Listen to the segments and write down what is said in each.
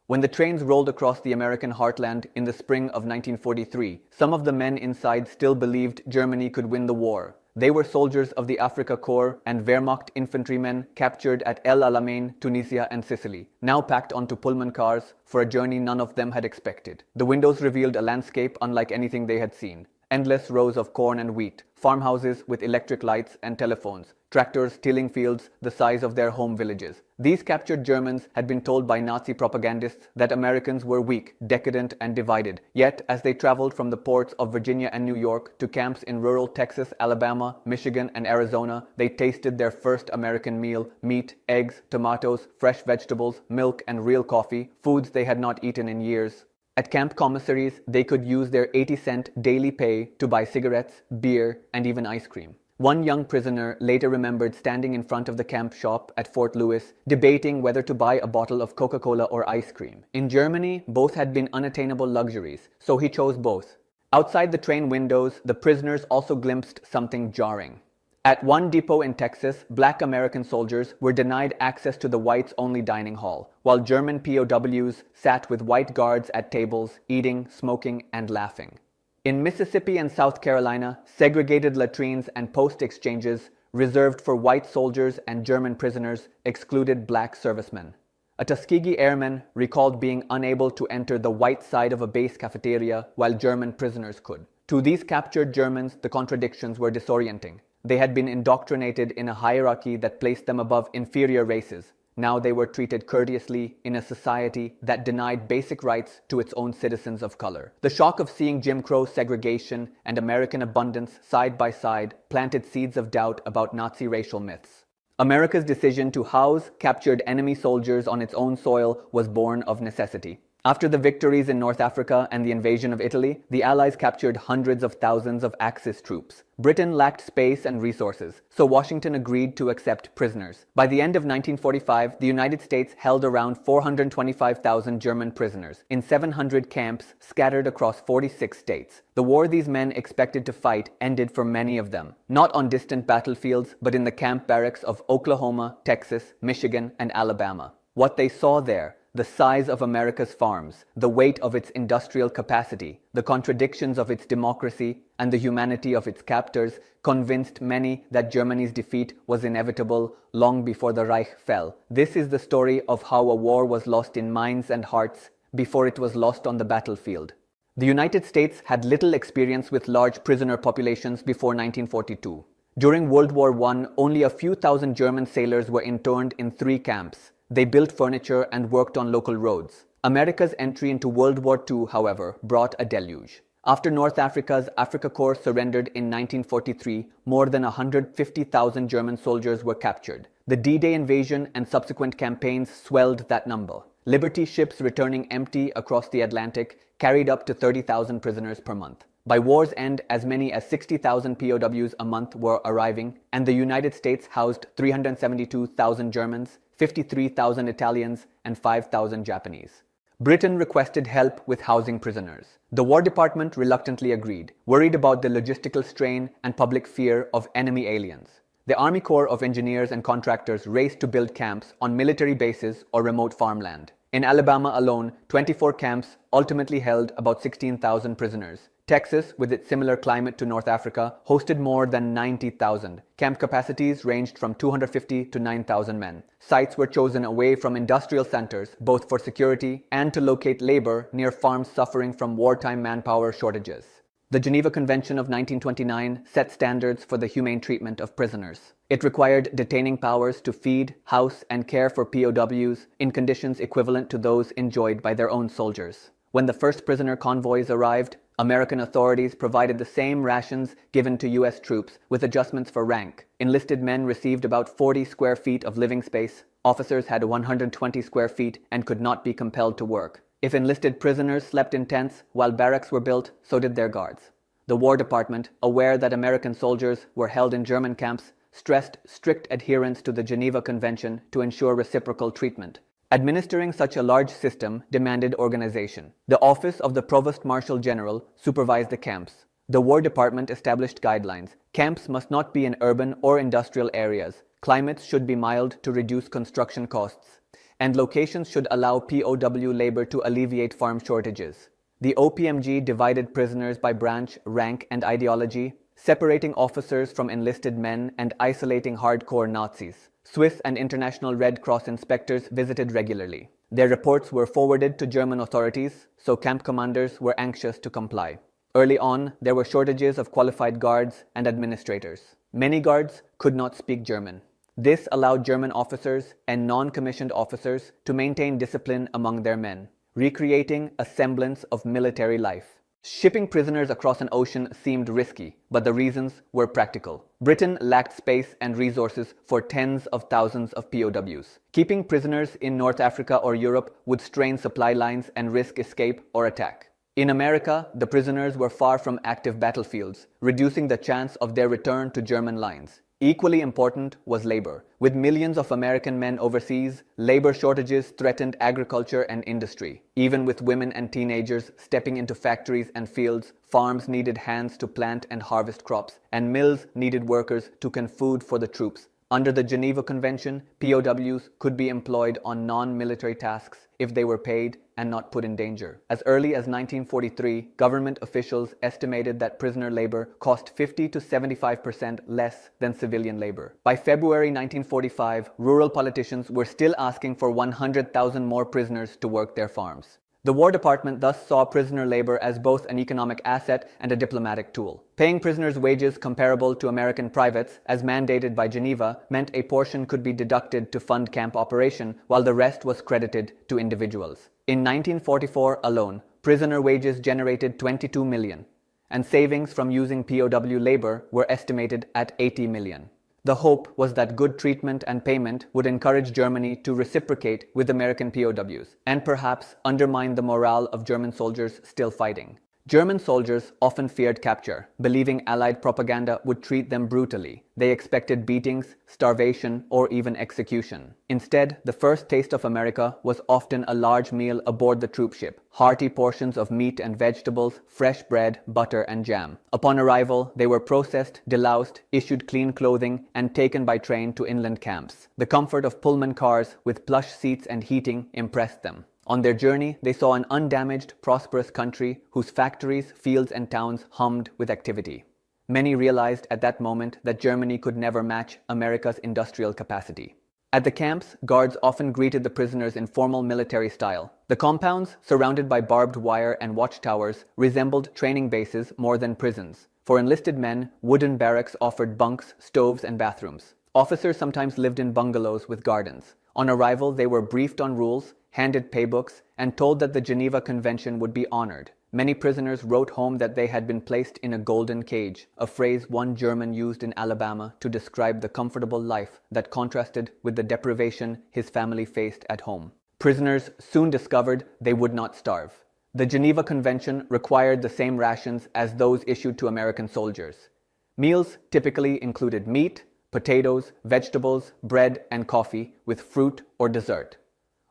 When the trains rolled across the American heartland in the spring of 1943, some of the men inside still believed Germany could win the war. They were soldiers of the Afrika Korps and Wehrmacht infantrymen captured at El Alamein, Tunisia and Sicily, now packed onto Pullman cars for a journey none of them had expected. The windows revealed a landscape unlike anything they had seen. Endless rows of corn and wheat, farmhouses with electric lights and telephones, tractors tilling fields the size of their home villages. These captured Germans had been told by Nazi propagandists that Americans were weak, decadent, and divided. Yet, as they traveled from the ports of Virginia and New York to camps in rural Texas, Alabama, Michigan, and Arizona, they tasted their first American meal: meat, eggs, tomatoes, fresh vegetables, milk, and real coffee, foods they had not eaten in years. At camp commissaries, they could use their 80-cent daily pay to buy cigarettes, beer, and even ice cream. One young prisoner later remembered standing in front of the camp shop at Fort Lewis, debating whether to buy a bottle of Coca-Cola or ice cream. In Germany, both had been unattainable luxuries, so he chose both. Outside the train windows, the prisoners also glimpsed something jarring. At one depot in Texas, black American soldiers were denied access to the whites-only dining hall, while German POWs sat with white guards at tables, eating, smoking, and laughing. In Mississippi and South Carolina, segregated latrines and post exchanges reserved for white soldiers and German prisoners excluded black servicemen. A Tuskegee airman recalled being unable to enter the white side of a base cafeteria while German prisoners could. To these captured Germans, the contradictions were disorienting. They had been indoctrinated in a hierarchy that placed them above inferior races. Now they were treated courteously in a society that denied basic rights to its own citizens of color. The shock of seeing Jim Crow segregation and American abundance side by side planted seeds of doubt about Nazi racial myths. America's decision to house captured enemy soldiers on its own soil was born of necessity. After the victories in North Africa and the invasion of Italy, the Allies captured hundreds of thousands of Axis troops. Britain lacked space and resources, so Washington agreed to accept prisoners. By the end of 1945, the United States held around 425,000 German prisoners in 700 camps scattered across 46 states. The war these men expected to fight ended for many of them, not on distant battlefields, but in the camp barracks of Oklahoma, Texas, Michigan, and Alabama. What they saw there, the size of America's farms, the weight of its industrial capacity, the contradictions of its democracy, and the humanity of its captors convinced many that Germany's defeat was inevitable long before the Reich fell. This is the story of how a war was lost in minds and hearts before it was lost on the battlefield. The United States had little experience with large prisoner populations before 1942. During World War I, only a few thousand German sailors were interned in 3 camps. They built furniture and worked on local roads. America's entry into World War II, however, brought a deluge. After North Africa's Afrika Korps surrendered in 1943, more than 150,000 German soldiers were captured. The D-Day invasion and subsequent campaigns swelled that number. Liberty ships returning empty across the Atlantic carried up to 30,000 prisoners per month. By war's end, as many as 60,000 POWs a month were arriving, and the United States housed 372,000 Germans, 53,000 Italians, and 5,000 Japanese. Britain requested help with housing prisoners. The War Department reluctantly agreed, worried about the logistical strain and public fear of enemy aliens. The Army Corps of Engineers and contractors raced to build camps on military bases or remote farmland. In Alabama alone, 24 camps ultimately held about 16,000 prisoners. Texas, with its similar climate to North Africa, hosted more than 90,000. Camp capacities ranged from 250 to 9,000 men. Sites were chosen away from industrial centers, both for security and to locate labor near farms suffering from wartime manpower shortages. The Geneva Convention of 1929 set standards for the humane treatment of prisoners. It required detaining powers to feed, house, and care for POWs in conditions equivalent to those enjoyed by their own soldiers. When the first prisoner convoys arrived, American authorities provided the same rations given to U.S. troops, with adjustments for rank. Enlisted men received about 40 square feet of living space. Officers had 120 square feet and could not be compelled to work. If enlisted prisoners slept in tents while barracks were built, so did their guards. The War Department, aware that American soldiers were held in German camps, stressed strict adherence to the Geneva Convention to ensure reciprocal treatment. Administering such a large system demanded organization. The Office of the Provost Marshal General supervised the camps. The War Department established guidelines. Camps must not be in urban or industrial areas. Climates should be mild to reduce construction costs. and locations should allow POW labor to alleviate farm shortages. The OPMG divided prisoners by branch, rank, and ideology, separating officers from enlisted men and isolating hardcore Nazis. Swiss and International Red Cross inspectors visited regularly. Their reports were forwarded to German authorities, so camp commanders were anxious to comply. Early on, there were shortages of qualified guards and administrators. Many guards could not speak German. This allowed German officers and non-commissioned officers to maintain discipline among their men, recreating a semblance of military life. Shipping prisoners across an ocean seemed risky, but the reasons were practical. Britain lacked space and resources for tens of thousands of POWs. Keeping prisoners in North Africa or Europe would strain supply lines and risk escape or attack. In America, the prisoners were far from active battlefields, reducing the chance of their return to German lines. Equally important was labor. With millions of American men overseas, labor shortages threatened agriculture and industry. Even with women and teenagers stepping into factories and fields, farms needed hands to plant and harvest crops, and mills needed workers to can food for the troops. Under the Geneva Convention, POWs could be employed on non-military tasks if they were paid and not put in danger. As early as 1943, government officials estimated that prisoner labor cost 50 to 75% less than civilian labor. By February 1945, rural politicians were still asking for 100,000 more prisoners to work their farms. The War Department thus saw prisoner labor as both an economic asset and a diplomatic tool. Paying prisoners wages comparable to American privates, as mandated by Geneva, meant a portion could be deducted to fund camp operation, while the rest was credited to individuals. In 1944 alone, prisoner wages generated $22 million, and savings from using POW labor were estimated at $80 million. The hope was that good treatment and payment would encourage Germany to reciprocate with American POWs, and perhaps undermine the morale of German soldiers still fighting. German soldiers often feared capture, believing Allied propaganda would treat them brutally. They expected beatings, starvation, or even execution. Instead, the first taste of America was often a large meal aboard the troop ship, hearty portions of meat and vegetables, fresh bread, butter, and jam. Upon arrival, they were processed, deloused, issued clean clothing, and taken by train to inland camps. The comfort of Pullman cars with plush seats and heating impressed them. On their journey, they saw an undamaged, prosperous country whose factories, fields, and towns hummed with activity. Many realized at that moment that Germany could never match America's industrial capacity. At the camps, guards often greeted the prisoners in formal military style. The compounds, surrounded by barbed wire and watchtowers, resembled training bases more than prisons. For enlisted men, wooden barracks offered bunks, stoves, and bathrooms. Officers sometimes lived in bungalows with gardens. On arrival, they were briefed on rules, handed paybooks, and told that the Geneva Convention would be honored. Many prisoners wrote home that they had been placed in a golden cage, a phrase one German used in Alabama to describe the comfortable life that contrasted with the deprivation his family faced at home. Prisoners soon discovered they would not starve. The Geneva Convention required the same rations as those issued to American soldiers. Meals typically included meat, potatoes, vegetables, bread, and coffee with fruit or dessert.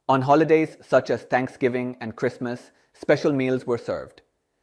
On holidays such as Thanksgiving and Christmas, special meals were served.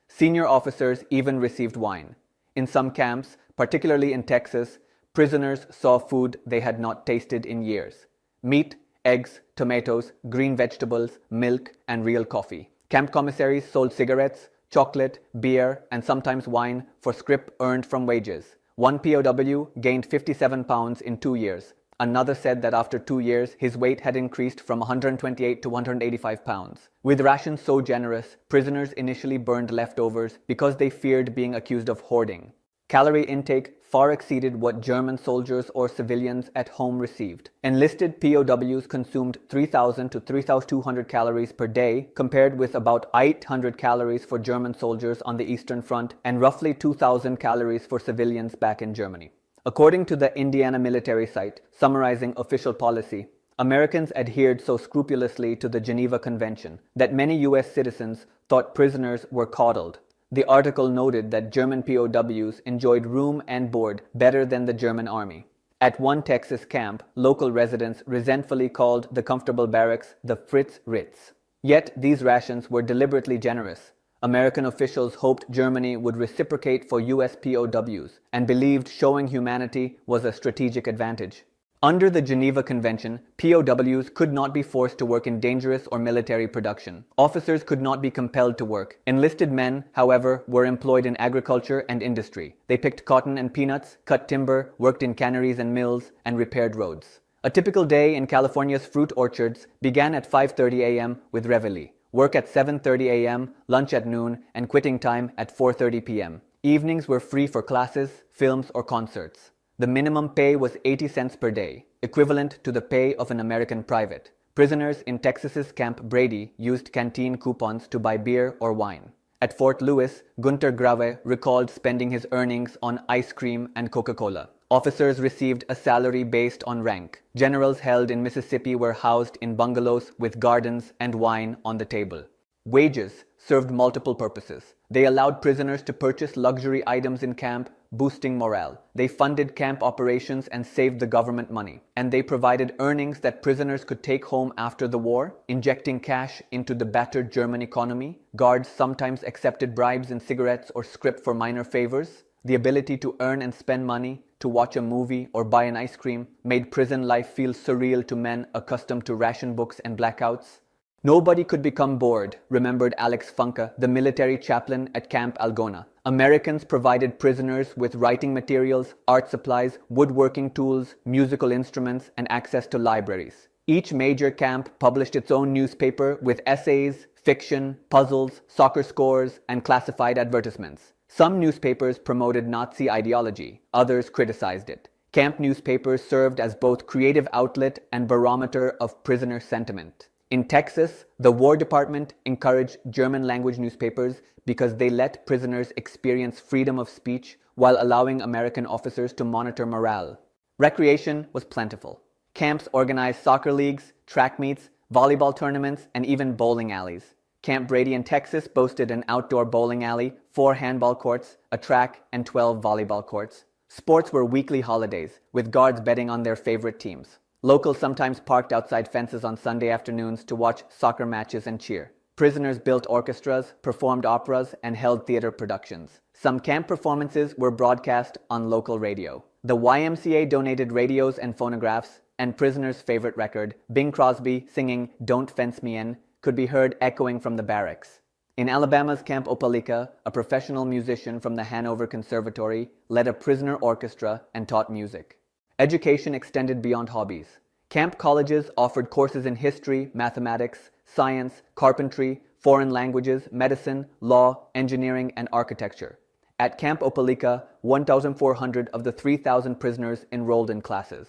Senior officers even received wine. In some camps, particularly in Texas, prisoners saw food they had not tasted in years: meat, eggs, tomatoes, green vegetables, milk, and real coffee. Camp commissaries sold cigarettes, chocolate, beer, and sometimes wine for scrip earned from wages. One POW gained 57 pounds in 2 years. Another said that after 2 years, his weight had increased from 128 to 185 pounds. With rations so generous, prisoners initially burned leftovers because they feared being accused of hoarding. Calorie intake far exceeded what German soldiers or civilians at home received. Enlisted POWs consumed 3,000 to 3,200 calories per day, compared with about 800 calories for German soldiers on the Eastern Front and roughly 2,000 calories for civilians back in Germany. According to the Indiana military site, summarizing official policy, Americans adhered so scrupulously to the Geneva Convention that many U.S. citizens thought prisoners were coddled. The article noted that German POWs enjoyed room and board better than the German army. At one Texas camp, local residents resentfully called the comfortable barracks the Fritz Ritz. Yet these rations were deliberately generous. American officials hoped Germany would reciprocate for U.S. POWs and believed showing humanity was a strategic advantage. Under the Geneva Convention, POWs could not be forced to work in dangerous or military production. Officers could not be compelled to work. Enlisted men, however, were employed in agriculture and industry. They picked cotton and peanuts, cut timber, worked in canneries and mills, and repaired roads. A typical day in California's fruit orchards began at 5:30 a.m. with reveille, work at 7:30 a.m., lunch at noon, and quitting time at 4:30 p.m. Evenings were free for classes, films, or concerts. The minimum pay was 80 cents per day, equivalent to the pay of an American private. Prisoners in Texas's Camp Brady used canteen coupons to buy beer or wine. At Fort Lewis, Gunter Grave recalled spending his earnings on ice cream and Coca-Cola. Officers received a salary based on rank. Generals held in Mississippi were housed in bungalows with gardens and wine on the table. Wages served multiple purposes. They allowed prisoners to purchase luxury items in camp, boosting morale. They funded camp operations and saved the government money. And they provided earnings that prisoners could take home after the war, injecting cash into the battered German economy. Guards sometimes accepted bribes in cigarettes or scrip for minor favors. The ability to earn and spend money, to watch a movie or buy an ice cream, made prison life feel surreal to men accustomed to ration books and blackouts. Nobody could become bored, remembered Alex Funke, the military chaplain at Camp Algona. Americans provided prisoners with writing materials, art supplies, woodworking tools, musical instruments, and access to libraries. Each major camp published its own newspaper with essays, fiction, puzzles, soccer scores, and classified advertisements. Some newspapers promoted Nazi ideology, others criticized it. Camp newspapers served as both creative outlet and barometer of prisoner sentiment. In Texas, the War Department encouraged German-language newspapers because they let prisoners experience freedom of speech while allowing American officers to monitor morale. Recreation was plentiful. Camps organized soccer leagues, track meets, volleyball tournaments, and even bowling alleys. Camp Brady in Texas boasted an outdoor bowling alley, 4 handball courts, a track, and 12 volleyball courts. Sports were weekly holidays, with guards betting on their favorite teams. Locals sometimes parked outside fences on Sunday afternoons to watch soccer matches and cheer. Prisoners built orchestras, performed operas, and held theater productions. Some camp performances were broadcast on local radio. The YMCA donated radios and phonographs, and prisoners' favorite record, Bing Crosby singing "Don't Fence Me In," could be heard echoing from the barracks. In Alabama's Camp Opelika, a professional musician from the Hanover Conservatory led a prisoner orchestra and taught music. Education extended beyond hobbies. Camp colleges offered courses in history, mathematics, science, carpentry, foreign languages, medicine, law, engineering, and architecture. At Camp Opelika, 1,400 of the 3,000 prisoners enrolled in classes.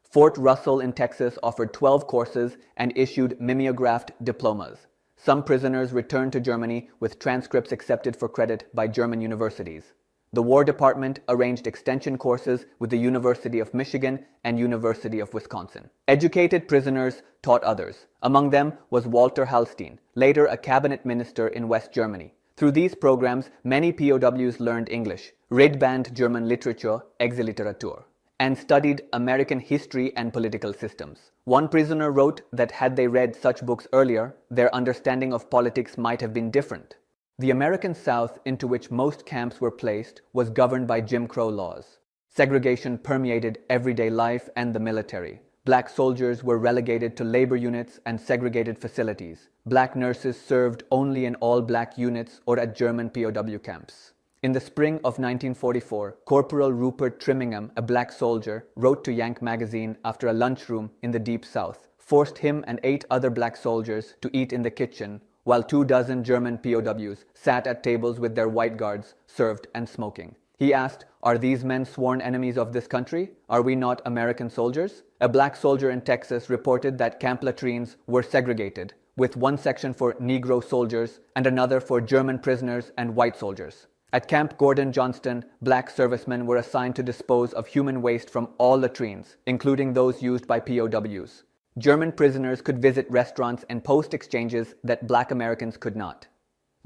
Fort Russell in Texas offered 12 courses and issued mimeographed diplomas. Some prisoners returned to Germany with transcripts accepted for credit by German universities. The War Department arranged extension courses with the University of Michigan and University of Wisconsin. Educated prisoners taught others. Among them was Walter Hallstein, later a cabinet minister in West Germany. Through these programs, many POWs learned English, Redband German literature, Exiliteratur, and studied American history and political systems. One prisoner wrote that had they read such books earlier, their understanding of politics might have been different. The American South, into which most camps were placed, was governed by Jim Crow laws. Segregation permeated everyday life and the military. Black soldiers were relegated to labor units and segregated facilities. Black nurses served only in all-black units or at German POW camps. In the spring of 1944, Corporal Rupert Trimmingham, a black soldier, wrote to Yank magazine after a lunchroom in the Deep South, forced him and 8 other black soldiers to eat in the kitchen, while 24 German POWs sat at tables with their white guards, served and smoking. He asked, "Are these men sworn enemies of this country? Are we not American soldiers?" A black soldier in Texas reported that camp latrines were segregated, with one section for Negro soldiers and another for German prisoners and white soldiers. At Camp Gordon Johnston, black servicemen were assigned to dispose of human waste from all latrines, including those used by POWs. German prisoners could visit restaurants and post exchanges that black Americans could not.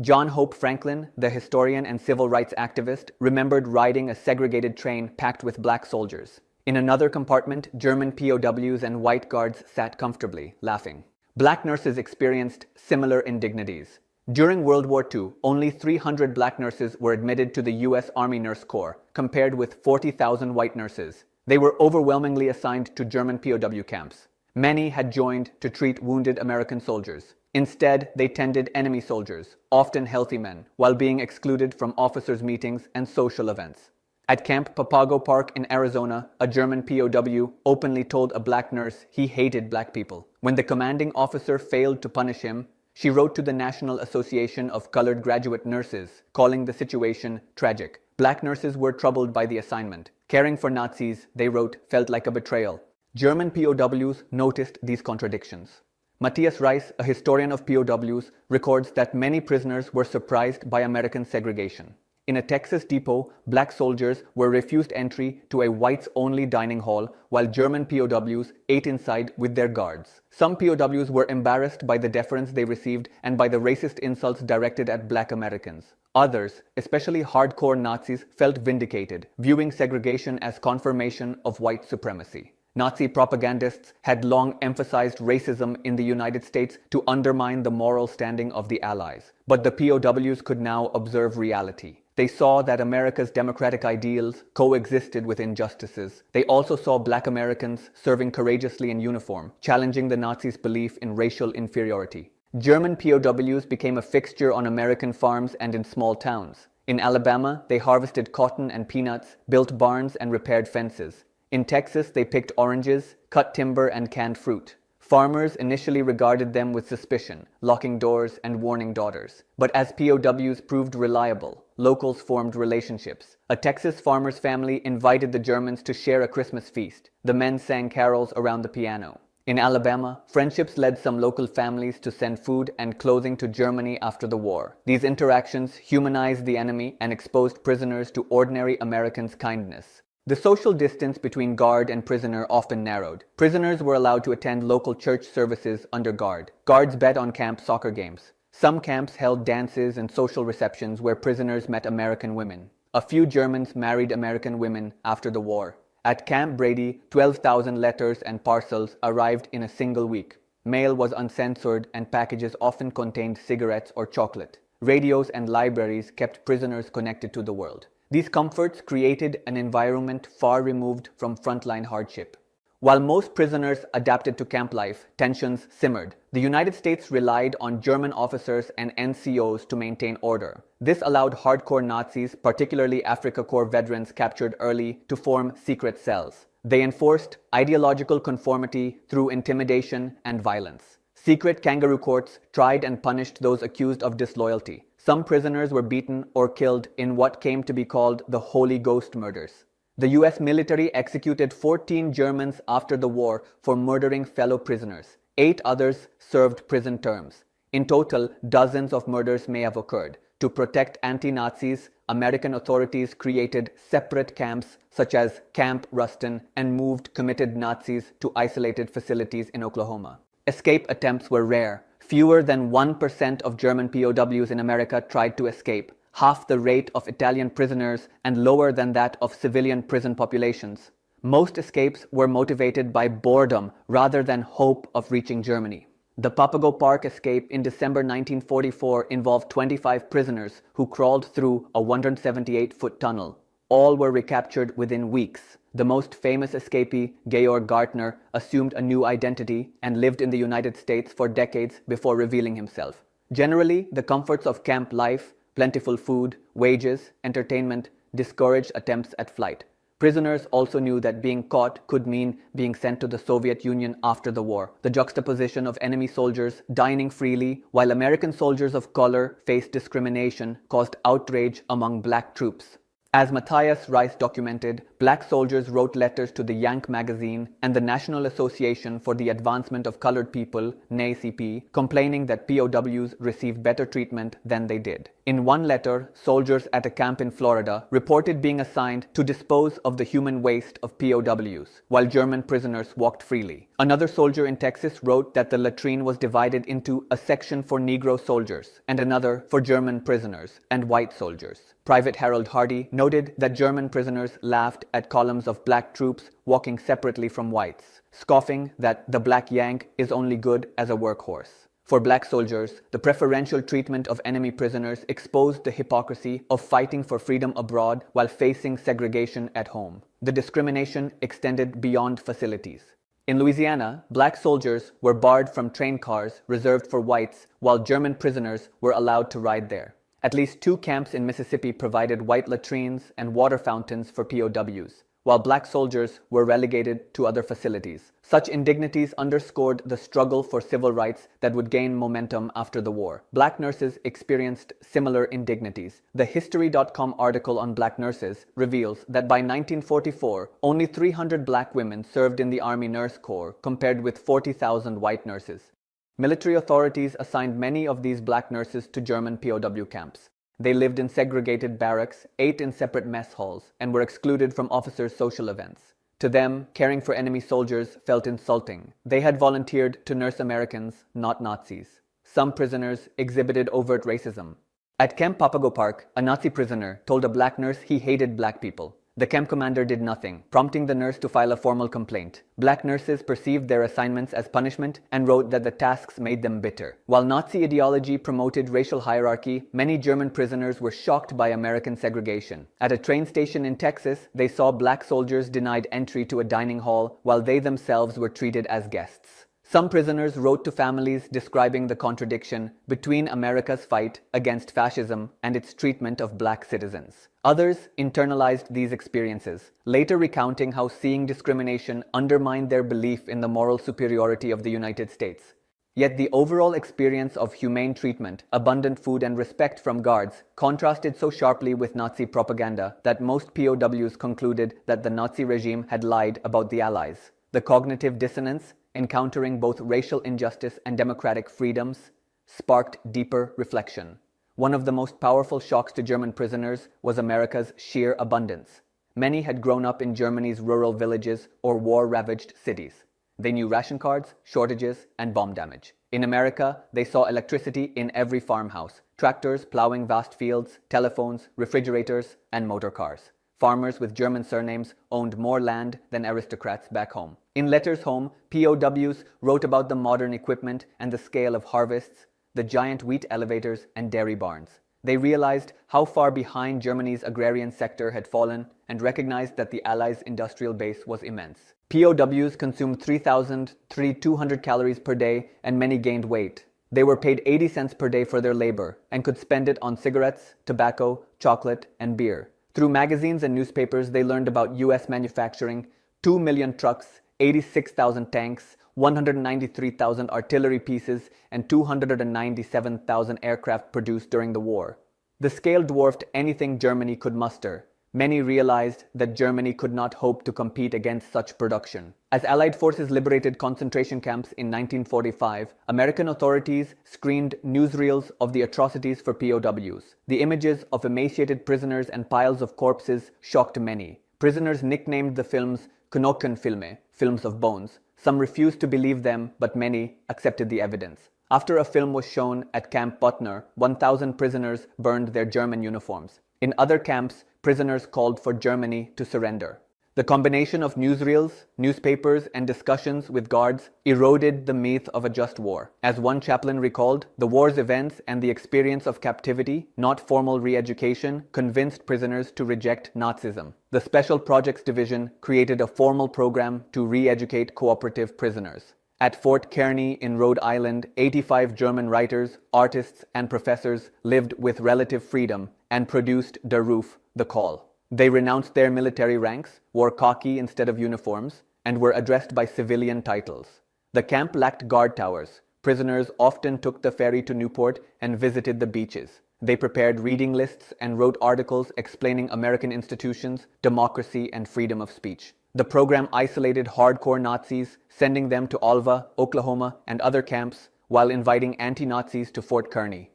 John Hope Franklin, the historian and civil rights activist, remembered riding a segregated train packed with black soldiers. In another compartment, German POWs and white guards sat comfortably, laughing. Black nurses experienced similar indignities. During World War II, only 300 black nurses were admitted to the U.S. Army Nurse Corps, compared with 40,000 white nurses. They were overwhelmingly assigned to German POW camps. Many had joined to treat wounded American soldiers. Instead, they tended enemy soldiers, often healthy men, while being excluded from officers' meetings and social events. At Camp Papago Park in Arizona, a German POW openly told a black nurse he hated black people. When the commanding officer failed to punish him, she wrote to the National Association of Colored Graduate Nurses, calling the situation tragic. Black nurses were troubled by the assignment. Caring for Nazis, they wrote, felt like a betrayal. German POWs noticed these contradictions. Matthias Reis, a historian of POWs, records that many prisoners were surprised by American segregation. In a Texas depot, black soldiers were refused entry to a whites-only dining hall, while German POWs ate inside with their guards. Some POWs were embarrassed by the deference they received and by the racist insults directed at black Americans. Others, especially hardcore Nazis, felt vindicated, viewing segregation as confirmation of white supremacy. Nazi propagandists had long emphasized racism in the United States to undermine the moral standing of the Allies. But the POWs could now observe reality. They saw that America's democratic ideals coexisted with injustices. They also saw black Americans serving courageously in uniform, challenging the Nazis' belief in racial inferiority. German POWs became a fixture on American farms and in small towns. In Alabama, they harvested cotton and peanuts, built barns and repaired fences. In Texas, they picked oranges, cut timber and canned fruit. Farmers initially regarded them with suspicion, locking doors and warning daughters. But as POWs proved reliable, locals formed relationships. A Texas farmer's family invited the Germans to share a Christmas feast. The men sang carols around the piano. In Alabama, friendships led some local families to send food and clothing to Germany after the war. These interactions humanized the enemy and exposed prisoners to ordinary Americans' kindness. The social distance between guard and prisoner often narrowed. Prisoners were allowed to attend local church services under guard. Guards bet on camp soccer games. Some camps held dances and social receptions where prisoners met American women. A few Germans married American women after the war. At Camp Brady, 12,000 letters and parcels arrived in a single week. Mail was uncensored and packages often contained cigarettes or chocolate. Radios and libraries kept prisoners connected to the world. These comforts created an environment far removed from frontline hardship. While most prisoners adapted to camp life, tensions simmered. The United States relied on German officers and NCOs to maintain order. This allowed hardcore Nazis, particularly Afrika Korps veterans captured early, to form secret cells. They enforced ideological conformity through intimidation and violence. Secret kangaroo courts tried and punished those accused of disloyalty. Some prisoners were beaten or killed in what came to be called the Holy Ghost murders. The US military executed 14 Germans after the war for murdering fellow prisoners. 8 others served prison terms. In total, dozens of murders may have occurred. To protect anti-Nazis, American authorities created separate camps such as Camp Rustin and moved committed Nazis to isolated facilities in Oklahoma. Escape attempts were rare. Fewer than 1% of German POWs in America tried to escape, half the rate of Italian prisoners and lower than that of civilian prison populations. Most escapes were motivated by boredom rather than hope of reaching Germany. The Papago Park escape in December 1944 involved 25 prisoners who crawled through a 178-foot tunnel. All were recaptured within weeks. The most famous escapee, Georg Gartner, assumed a new identity and lived in the United States for decades before revealing himself. Generally, the comforts of camp life, plentiful food, wages, entertainment, discouraged attempts at flight. Prisoners also knew that being caught could mean being sent to the Soviet Union after the war. The juxtaposition of enemy soldiers dining freely while American soldiers of color faced discrimination caused outrage among black troops. As Matthias Reis documented, black soldiers wrote letters to the Yank magazine and the National Association for the Advancement of Colored People, NAACP, complaining that POWs received better treatment than they did. In one letter, soldiers at a camp in Florida reported being assigned to dispose of the human waste of POWs, while German prisoners walked freely. Another soldier in Texas wrote that the latrine was divided into a section for Negro soldiers and another for German prisoners and white soldiers. Private Harold Hardy noted that German prisoners laughed at columns of black troops walking separately from whites, scoffing that the black Yank is only good as a workhorse. For black soldiers, the preferential treatment of enemy prisoners exposed the hypocrisy of fighting for freedom abroad while facing segregation at home. The discrimination extended beyond facilities. In Louisiana, black soldiers were barred from train cars reserved for whites, while German prisoners were allowed to ride there. At least 2 camps in Mississippi provided white latrines and water fountains for POWs, while black soldiers were relegated to other facilities. Such indignities underscored the struggle for civil rights that would gain momentum after the war. Black nurses experienced similar indignities. The History.com article on black nurses reveals that by 1944, only 300 black women served in the Army Nurse Corps, compared with 40,000 white nurses. Military authorities assigned many of these black nurses to German POW camps. They lived in segregated barracks, ate in separate mess halls, and were excluded from officers' social events. To them, caring for enemy soldiers felt insulting. They had volunteered to nurse Americans, not Nazis. Some prisoners exhibited overt racism. At Camp Papago Park, a Nazi prisoner told a black nurse he hated black people. The camp commander did nothing, prompting the nurse to file a formal complaint. Black nurses perceived their assignments as punishment and wrote that the tasks made them bitter. While Nazi ideology promoted racial hierarchy, many German prisoners were shocked by American segregation. At a train station in Texas, they saw black soldiers denied entry to a dining hall while they themselves were treated as guests. Some prisoners wrote to families describing the contradiction between America's fight against fascism and its treatment of black citizens. Others internalized these experiences, later recounting how seeing discrimination undermined their belief in the moral superiority of the United States. Yet the overall experience of humane treatment, abundant food, and respect from guards contrasted so sharply with Nazi propaganda that most POWs concluded that the Nazi regime had lied about the Allies. The cognitive dissonance, encountering both racial injustice and democratic freedoms, sparked deeper reflection. One of the most powerful shocks to German prisoners was America's sheer abundance. Many had grown up in Germany's rural villages or war-ravaged cities. They knew ration cards, shortages, and bomb damage. In America, they saw electricity in every farmhouse, tractors plowing vast fields, telephones, refrigerators, and motor cars. Farmers with German surnames owned more land than aristocrats back home. In letters home, POWs wrote about the modern equipment and the scale of harvests, the giant wheat elevators and dairy barns. They realized how far behind Germany's agrarian sector had fallen and recognized that the Allies' industrial base was immense. POWs consumed 3,200 calories per day, and many gained weight. They were paid 80 cents per day for their labor and could spend it on cigarettes, tobacco, chocolate, and beer. Through magazines and newspapers, they learned about U.S. manufacturing, 2 million trucks, 86,000 tanks, 193,000 artillery pieces, and 297,000 aircraft produced during the war. The scale dwarfed anything Germany could muster. Many realized that Germany could not hope to compete against such production. As Allied forces liberated concentration camps in 1945, American authorities screened newsreels of the atrocities for POWs. The images of emaciated prisoners and piles of corpses shocked many. Prisoners nicknamed the films Knochenfilme, films of bones. Some refused to believe them, but many accepted the evidence. After a film was shown at Camp Butner, 1,000 prisoners burned their German uniforms. In other camps, prisoners called for Germany to surrender. The combination of newsreels, newspapers, and discussions with guards eroded the myth of a just war. As one chaplain recalled, the war's events and the experience of captivity, not formal re-education, convinced prisoners to reject Nazism. The Special Projects Division created a formal program to re-educate cooperative prisoners. At Fort Kearny in Rhode Island, 85 German writers, artists, and professors lived with relative freedom and produced Der Ruf, the Call. They renounced their military ranks, wore khaki instead of uniforms, and were addressed by civilian titles. The camp lacked guard towers. Prisoners often took the ferry to Newport and visited the beaches. They prepared reading lists and wrote articles explaining American institutions, democracy, and freedom of speech. The program isolated hardcore Nazis, sending them to Alva, Oklahoma, and other camps, while inviting anti-Nazis to Fort Kearny.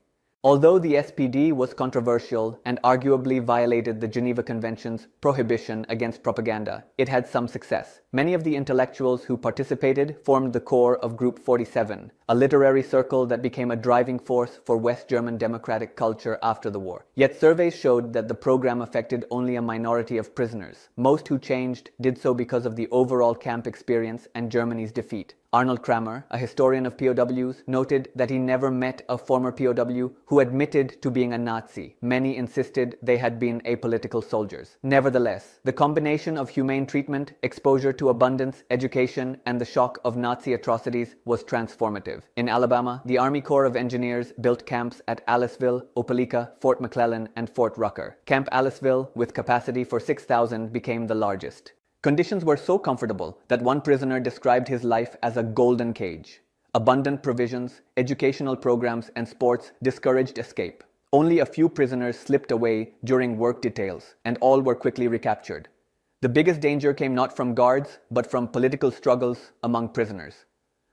Although the SPD was controversial and arguably violated the Geneva Convention's prohibition against propaganda, it had some success. Many of the intellectuals who participated formed the core of Group 47, a literary circle that became a driving force for West German democratic culture after the war. Yet surveys showed that the program affected only a minority of prisoners. Most who changed did so because of the overall camp experience and Germany's defeat. Arnold Kramer, a historian of POWs, noted that he never met a former POW who admitted to being a Nazi. Many insisted they had been apolitical soldiers. Nevertheless, the combination of humane treatment, exposure to abundance, education, and the shock of Nazi atrocities was transformative. In Alabama, the Army Corps of Engineers built camps at Aliceville, Opelika, Fort McClellan, and Fort Rucker. Camp Aliceville, with capacity for 6,000, became the largest. Conditions were so comfortable that one prisoner described his life as a golden cage. Abundant provisions, educational programs, and sports discouraged escape. Only a few prisoners slipped away during work details, and all were quickly recaptured. The biggest danger came not from guards, but from political struggles among prisoners.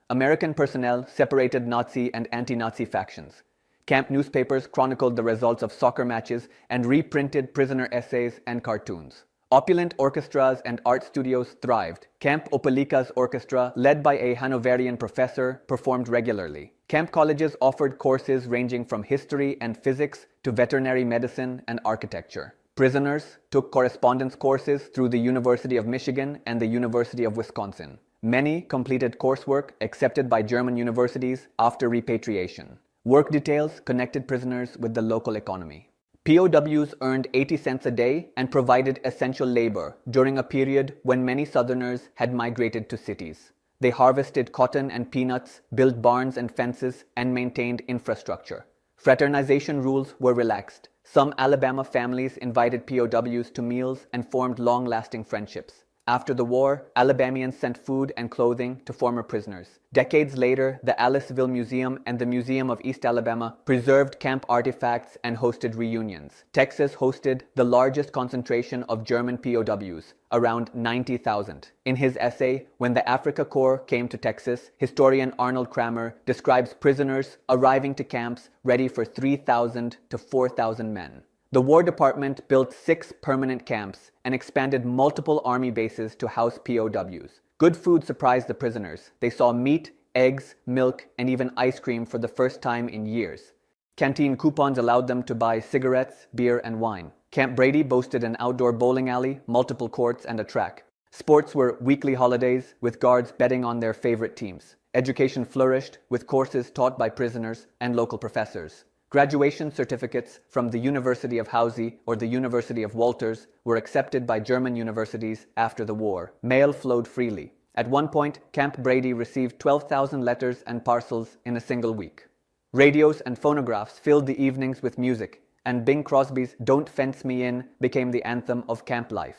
American personnel separated Nazi and anti-Nazi factions. Camp newspapers chronicled the results of soccer matches and reprinted prisoner essays and cartoons. Opulent orchestras and art studios thrived. Camp Opelika's orchestra, led by a Hanoverian professor, performed regularly. Camp colleges offered courses ranging from history and physics to veterinary medicine and architecture. Prisoners took correspondence courses through the University of Michigan and the University of Wisconsin. Many completed coursework accepted by German universities after repatriation. Work details connected prisoners with the local economy. POWs earned 80 cents a day and provided essential labor during a period when many Southerners had migrated to cities. They harvested cotton and peanuts, built barns and fences, and maintained infrastructure. Fraternization rules were relaxed. Some Alabama families invited POWs to meals and formed long-lasting friendships. After the war, Alabamians sent food and clothing to former prisoners. Decades later, the Aliceville Museum and the Museum of East Alabama preserved camp artifacts and hosted reunions. Texas hosted the largest concentration of German POWs, around 90,000. In his essay, When the Afrika Korps Came to Texas, historian Arnold Kramer describes prisoners arriving to camps ready for 3,000 to 4,000 men. The War Department built 6 permanent camps and expanded multiple army bases to house POWs. Good food surprised the prisoners. They saw meat, eggs, milk, and even ice cream for the first time in years. Canteen coupons allowed them to buy cigarettes, beer, and wine. Camp Brady boasted an outdoor bowling alley, multiple courts, and a track. Sports were weekly holidays, with guards betting on their favorite teams. Education flourished, with courses taught by prisoners and local professors. Graduation certificates from the University of Hausa or the University of Walters were accepted by German universities after the war. Mail flowed freely. At one point, Camp Brady received 12,000 letters and parcels in a single week. Radios and phonographs filled the evenings with music, and Bing Crosby's Don't Fence Me In became the anthem of camp life.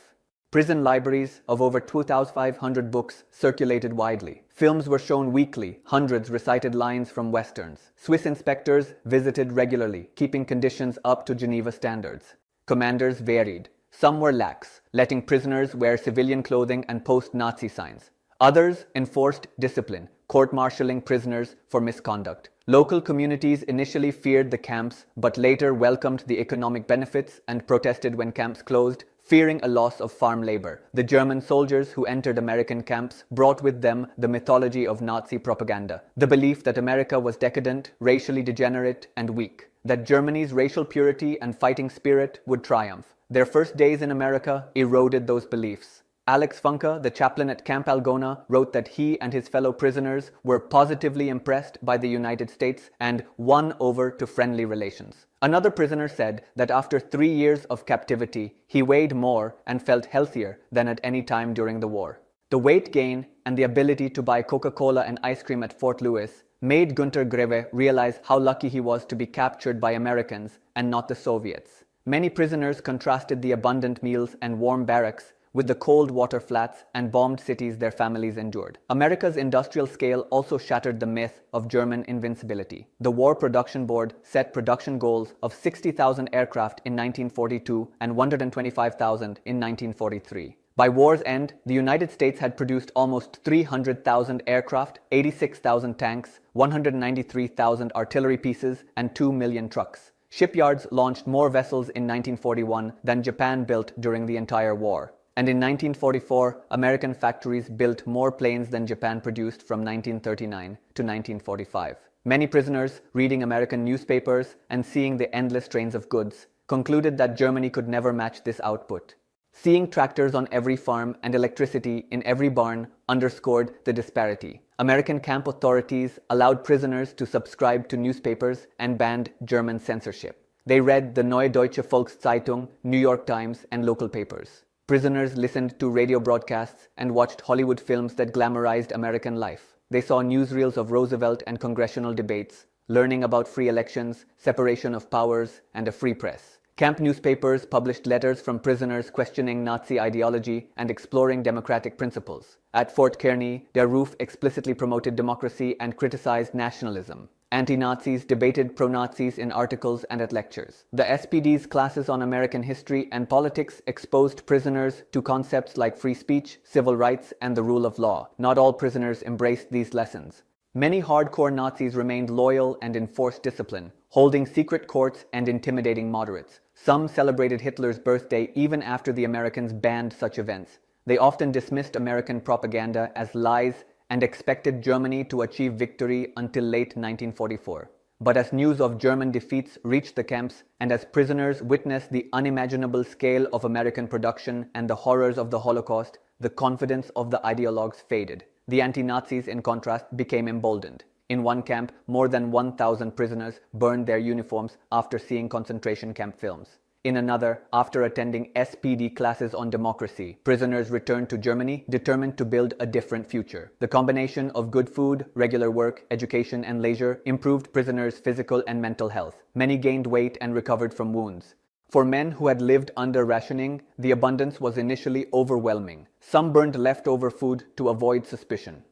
Prison libraries of over 2,500 books circulated widely. Films were shown weekly. Hundreds recited lines from westerns. Swiss inspectors visited regularly, keeping conditions up to Geneva standards. Commanders varied. Some were lax, letting prisoners wear civilian clothing and post Nazi signs. Others enforced discipline, court-martialing prisoners for misconduct. Local communities initially feared the camps, but later welcomed the economic benefits and protested when camps closed, fearing a loss of farm labor. The German soldiers who entered American camps brought with them the mythology of Nazi propaganda, the belief that America was decadent, racially degenerate, and weak, that Germany's racial purity and fighting spirit would triumph. Their first days in America eroded those beliefs. Alex Funke, the chaplain at Camp Algona, wrote that he and his fellow prisoners were positively impressed by the United States and won over to friendly relations. Another prisoner said that after 3 years of captivity, he weighed more and felt healthier than at any time during the war. The weight gain and the ability to buy Coca-Cola and ice cream at Fort Lewis made Günter Greve realize how lucky he was to be captured by Americans and not the Soviets. Many prisoners contrasted the abundant meals and warm barracks with the cold water flats and bombed cities their families endured. America's industrial scale also shattered the myth of German invincibility. The War Production Board set production goals of 60,000 aircraft in 1942 and 125,000 in 1943. By war's end, the United States had produced almost 300,000 aircraft, 86,000 tanks, 193,000 artillery pieces, and 2 million trucks. Shipyards launched more vessels in 1941 than Japan built during the entire war. And in 1944, American factories built more planes than Japan produced from 1939 to 1945. Many prisoners, reading American newspapers and seeing the endless trains of goods, concluded that Germany could never match this output. Seeing tractors on every farm and electricity in every barn underscored the disparity. American camp authorities allowed prisoners to subscribe to newspapers and banned German censorship. They read the Neue Deutsche Volkszeitung, New York Times, and local papers. Prisoners listened to radio broadcasts and watched Hollywood films that glamorized American life. They saw newsreels of Roosevelt and congressional debates, learning about free elections, separation of powers, and a free press. Camp newspapers published letters from prisoners questioning Nazi ideology and exploring democratic principles. At Fort Kearny, their roof explicitly promoted democracy and criticized nationalism. Anti-Nazis debated pro-Nazis in articles and at lectures. The SPD's classes on American history and politics exposed prisoners to concepts like free speech, civil rights, and the rule of law. Not all prisoners embraced these lessons. Many hardcore Nazis remained loyal and enforced discipline, holding secret courts and intimidating moderates. Some celebrated Hitler's birthday even after the Americans banned such events. They often dismissed American propaganda as lies and expected Germany to achieve victory until late 1944. But as news of German defeats reached the camps, and as prisoners witnessed the unimaginable scale of American production and the horrors of the Holocaust, the confidence of the ideologues faded. The anti-Nazis, in contrast, became emboldened. In one camp, more than 1,000 prisoners burned their uniforms after seeing concentration camp films. In another, after attending SPD classes on democracy, prisoners returned to Germany determined to build a different future. The combination of good food, regular work, education, and leisure improved prisoners' physical and mental health. Many gained weight and recovered from wounds. For men who had lived under rationing, the abundance was initially overwhelming. Some burned leftover food to avoid suspicion.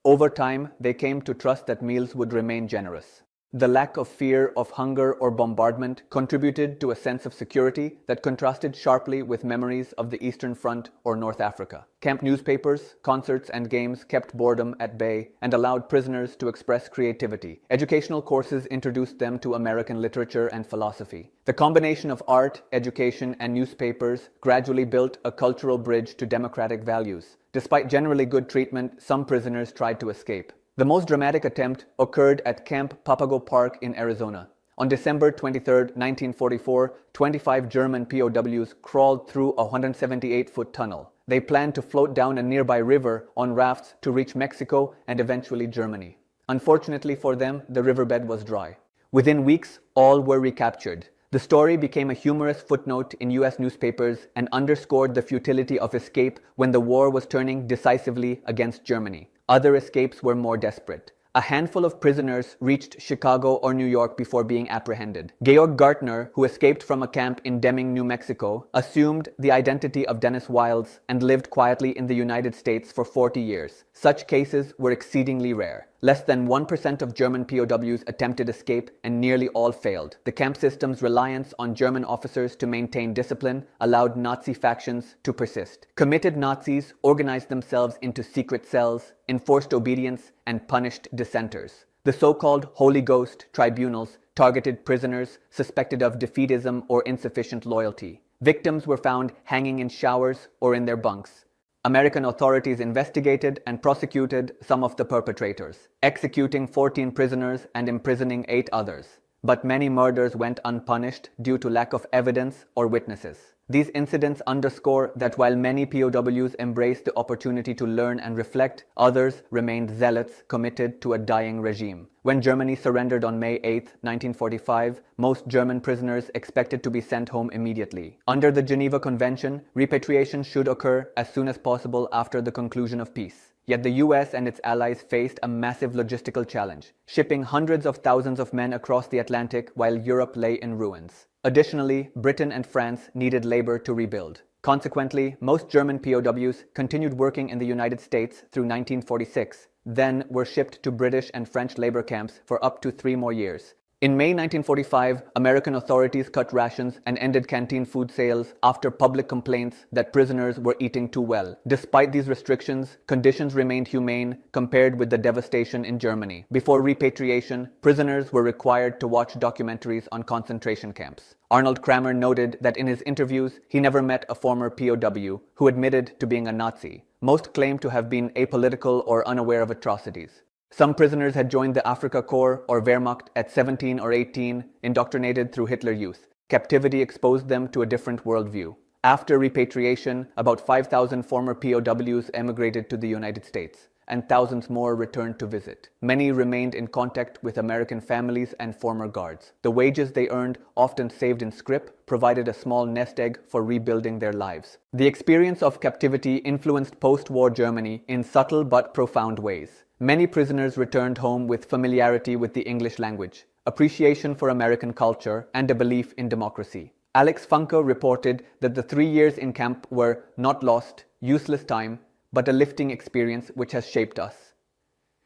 Over time, they came to trust that meals would remain generous. The lack of fear of hunger or bombardment contributed to a sense of security that contrasted sharply with memories of the Eastern Front or North Africa. Camp newspapers, concerts, and games kept boredom at bay and allowed prisoners to express creativity. Educational courses introduced them to American literature and philosophy. The combination of art, education, and newspapers gradually built a cultural bridge to democratic values. Despite generally good treatment, some prisoners tried to escape. The most dramatic attempt occurred at Camp Papago Park in Arizona. On December 23, 1944, 25 German POWs crawled through a 178-foot tunnel. They planned to float down a nearby river on rafts to reach Mexico and eventually Germany. Unfortunately for them, the riverbed was dry. Within weeks, all were recaptured. The story became a humorous footnote in US newspapers and underscored the futility of escape when the war was turning decisively against Germany. Other escapes were more desperate. A handful of prisoners reached Chicago or New York before being apprehended. Georg Gartner, who escaped from a camp in Deming, New Mexico, assumed the identity of Dennis Wiles and lived quietly in the United States for 40 years. Such cases were exceedingly rare. Less than 1% of German POWs attempted escape and nearly all failed. The camp system's reliance on German officers to maintain discipline allowed Nazi factions to persist. Committed Nazis organized themselves into secret cells, enforced obedience, and punished dissenters. The so-called Holy Ghost tribunals targeted prisoners suspected of defeatism or insufficient loyalty. Victims were found hanging in showers or in their bunks. American authorities investigated and prosecuted some of the perpetrators, executing 14 prisoners and imprisoning 8 others. But many murders went unpunished due to lack of evidence or witnesses. These incidents underscore that while many POWs embraced the opportunity to learn and reflect, others remained zealots committed to a dying regime. When Germany surrendered on May 8, 1945, most German prisoners expected to be sent home immediately. Under the Geneva Convention, repatriation should occur as soon as possible after the conclusion of peace. Yet the US and its allies faced a massive logistical challenge, shipping hundreds of thousands of men across the Atlantic while Europe lay in ruins. Additionally, Britain and France needed labor to rebuild. Consequently, most German POWs continued working in the United States through 1946, then were shipped to British and French labor camps for up to 3 more years. In May 1945, American authorities cut rations and ended canteen food sales after public complaints that prisoners were eating too well. Despite these restrictions, conditions remained humane compared with the devastation in Germany. Before repatriation, prisoners were required to watch documentaries on concentration camps. Arnold Kramer noted that in his interviews, he never met a former POW who admitted to being a Nazi. Most claimed to have been apolitical or unaware of atrocities. Some prisoners had joined the Afrika Korps or Wehrmacht at 17 or 18, indoctrinated through Hitler Youth. Captivity exposed them to a different worldview. After repatriation, about 5,000 former POWs emigrated to the United States. and thousands more returned to visit. Many remained in contact with American families and former guards. The wages they earned, often saved in scrip, provided a small nest egg for rebuilding their lives. The experience of captivity influenced post-war Germany in subtle but profound ways. Many prisoners returned home with familiarity with the English language, appreciation for American culture, and a belief in democracy. Alex Funke reported that the 3 years in camp were not lost, useless time, but a lifting experience which has shaped us.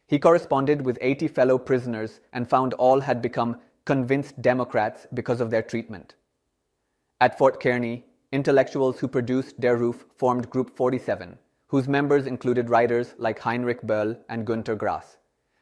He corresponded with 80 fellow prisoners and found all had become convinced Democrats because of their treatment. At Fort Kearny, intellectuals who produced Der Ruf formed Group 47, whose members included writers like Heinrich Böll and Günter Grass.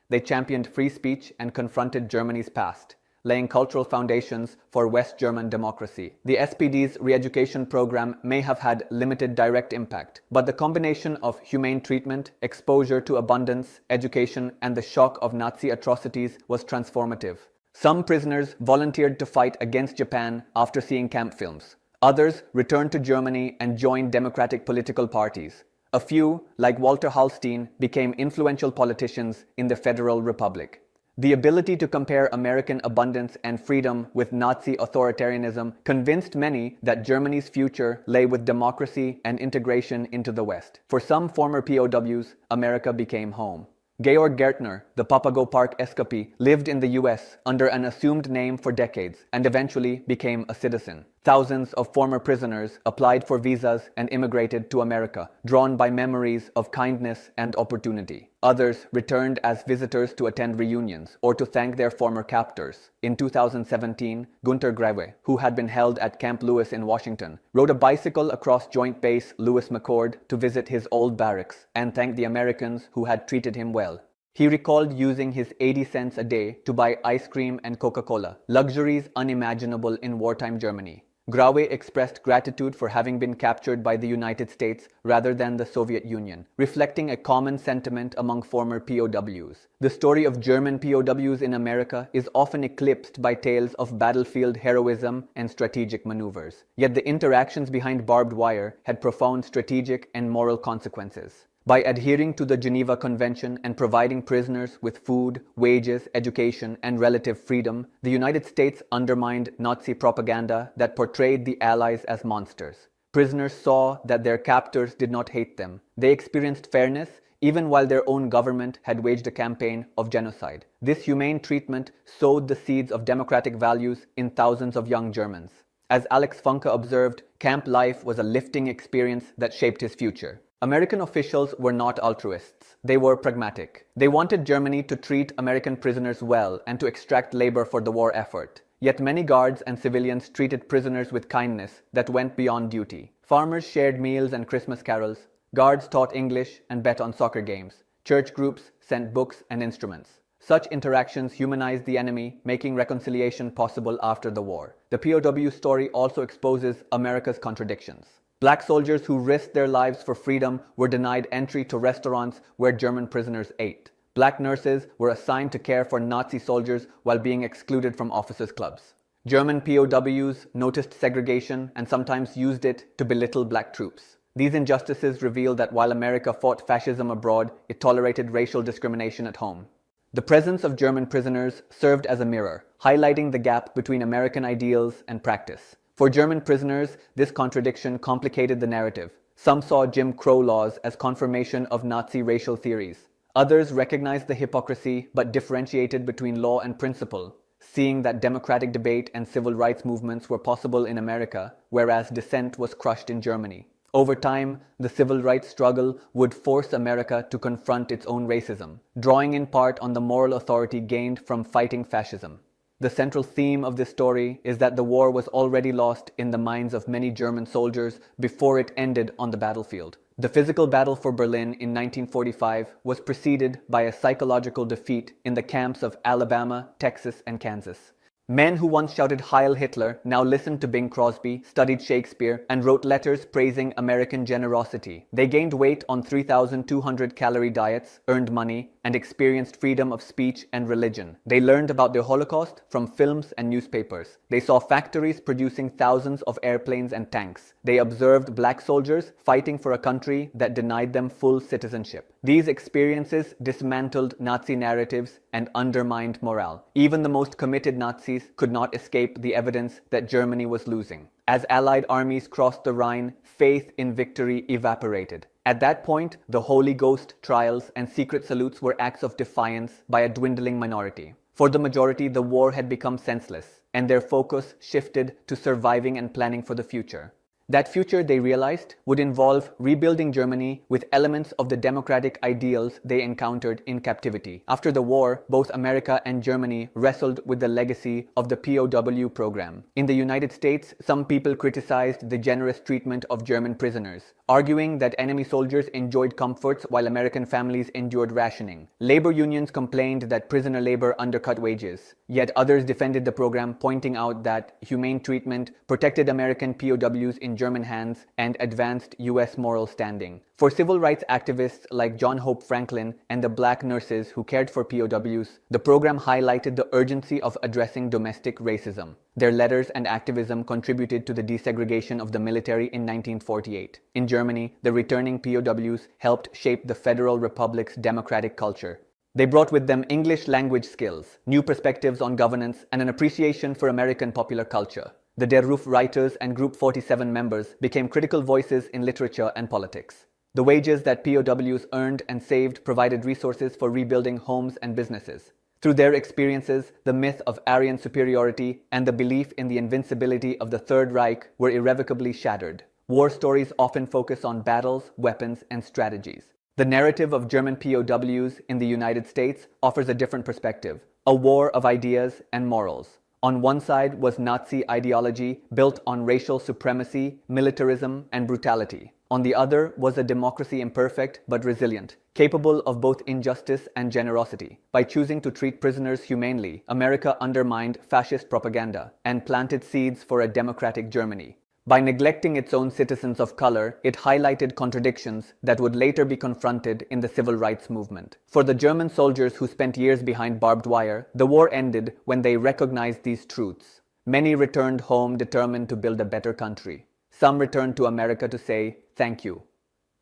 They championed free speech and confronted Germany's past, laying cultural foundations for West German democracy. The SPD's re-education program may have had limited direct impact, but the combination of humane treatment, exposure to abundance, education, and the shock of Nazi atrocities was transformative. Some prisoners volunteered to fight against Japan after seeing camp films. Others returned to Germany and joined democratic political parties. A few, like Walter Hallstein, became influential politicians in the Federal Republic. The ability to compare American abundance and freedom with Nazi authoritarianism convinced many that Germany's future lay with democracy and integration into the West. For some former POWs, America became home. Georg Gärtner, the Papago Park escapee, lived in the US under an assumed name for decades and eventually became a citizen. Thousands of former prisoners applied for visas and immigrated to America, drawn by memories of kindness and opportunity. Others returned as visitors to attend reunions or to thank their former captors. In 2017, Günter Grawe, who had been held at Camp Lewis in Washington, rode a bicycle across Joint Base Lewis McChord to visit his old barracks and thank the Americans who had treated him well. He recalled using his 80 cents a day to buy ice cream and Coca-Cola, luxuries unimaginable in wartime Germany. Grawe expressed gratitude for having been captured by the United States rather than the Soviet Union, reflecting a common sentiment among former POWs. The story of German POWs in America is often eclipsed by tales of battlefield heroism and strategic maneuvers. Yet the interactions behind barbed wire had profound strategic and moral consequences. By adhering to the Geneva Convention and providing prisoners with food, wages, education, and relative freedom, the United States undermined Nazi propaganda that portrayed the Allies as monsters. Prisoners saw that their captors did not hate them. They experienced fairness even while their own government had waged a campaign of genocide. This humane treatment sowed the seeds of democratic values in thousands of young Germans. As Alex Funke observed, camp life was a lifting experience that shaped his future. American officials were not altruists. They were pragmatic. They wanted Germany to treat American prisoners well and to extract labor for the war effort. Yet many guards and civilians treated prisoners with kindness that went beyond duty. Farmers shared meals and Christmas carols. Guards taught English and bet on soccer games. Church groups sent books and instruments. Such interactions humanized the enemy, making reconciliation possible after the war. The POW story also exposes America's contradictions. Black soldiers who risked their lives for freedom were denied entry to restaurants where German prisoners ate. Black nurses were assigned to care for Nazi soldiers while being excluded from officers' clubs. German POWs noticed segregation and sometimes used it to belittle black troops. These injustices reveal that while America fought fascism abroad, it tolerated racial discrimination at home. The presence of German prisoners served as a mirror, highlighting the gap between American ideals and practice. For German prisoners, this contradiction complicated the narrative. Some saw Jim Crow laws as confirmation of Nazi racial theories. Others recognized the hypocrisy but differentiated between law and principle, seeing that democratic debate and civil rights movements were possible in America, whereas dissent was crushed in Germany. Over time, the civil rights struggle would force America to confront its own racism, drawing in part on the moral authority gained from fighting fascism. The central theme of this story is that the war was already lost in the minds of many German soldiers before it ended on the battlefield. The physical battle for Berlin in 1945 was preceded by a psychological defeat in the camps of Alabama, Texas, and Kansas. Men who once shouted Heil Hitler now listened to Bing Crosby, studied Shakespeare, and wrote letters praising American generosity. They gained weight on 3,200-calorie diets, earned money, and experienced freedom of speech and religion. They learned about the Holocaust from films and newspapers. They saw factories producing thousands of airplanes and tanks. They observed black soldiers fighting for a country that denied them full citizenship. These experiences dismantled Nazi narratives and undermined morale. Even the most committed Nazis could not escape the evidence that Germany was losing. As Allied armies crossed the Rhine, faith in victory evaporated. At that point, the Holy Ghost trials and secret salutes were acts of defiance by a dwindling minority. For the majority, the war had become senseless, and their focus shifted to surviving and planning for the future. That future, they realized, would involve rebuilding Germany with elements of the democratic ideals they encountered in captivity. After the war, both America and Germany wrestled with the legacy of the POW program. In the United States, some people criticized the generous treatment of German prisoners, arguing that enemy soldiers enjoyed comforts while American families endured rationing. Labor unions complained that prisoner labor undercut wages. Yet others defended the program, pointing out that humane treatment protected American POWs in German hands and advanced U.S. moral standing. For civil rights activists like John Hope Franklin and the black nurses who cared for POWs, the program highlighted the urgency of addressing domestic racism. Their letters and activism contributed to the desegregation of the military in 1948. In Germany, the returning POWs helped shape the Federal Republic's democratic culture. They brought with them English language skills, new perspectives on governance, and an appreciation for American popular culture. The Der Ruf writers and Group 47 members became critical voices in literature and politics. The wages that POWs earned and saved provided resources for rebuilding homes and businesses. Through their experiences, the myth of Aryan superiority and the belief in the invincibility of the Third Reich were irrevocably shattered. War stories often focus on battles, weapons, and strategies. The narrative of German POWs in the United States offers a different perspective, a war of ideas and morals. On one side was Nazi ideology built on racial supremacy, militarism, and brutality. On the other was a democracy imperfect but resilient, capable of both injustice and generosity. By choosing to treat prisoners humanely, America undermined fascist propaganda and planted seeds for a democratic Germany. By neglecting its own citizens of color, it highlighted contradictions that would later be confronted in the civil rights movement. For the German soldiers who spent years behind barbed wire, the war ended when they recognized these truths. Many returned home determined to build a better country. Some returned to America to say, "Thank you."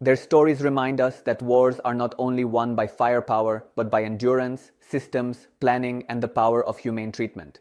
Their stories remind us that wars are not only won by firepower, but by endurance, systems, planning, and the power of humane treatment.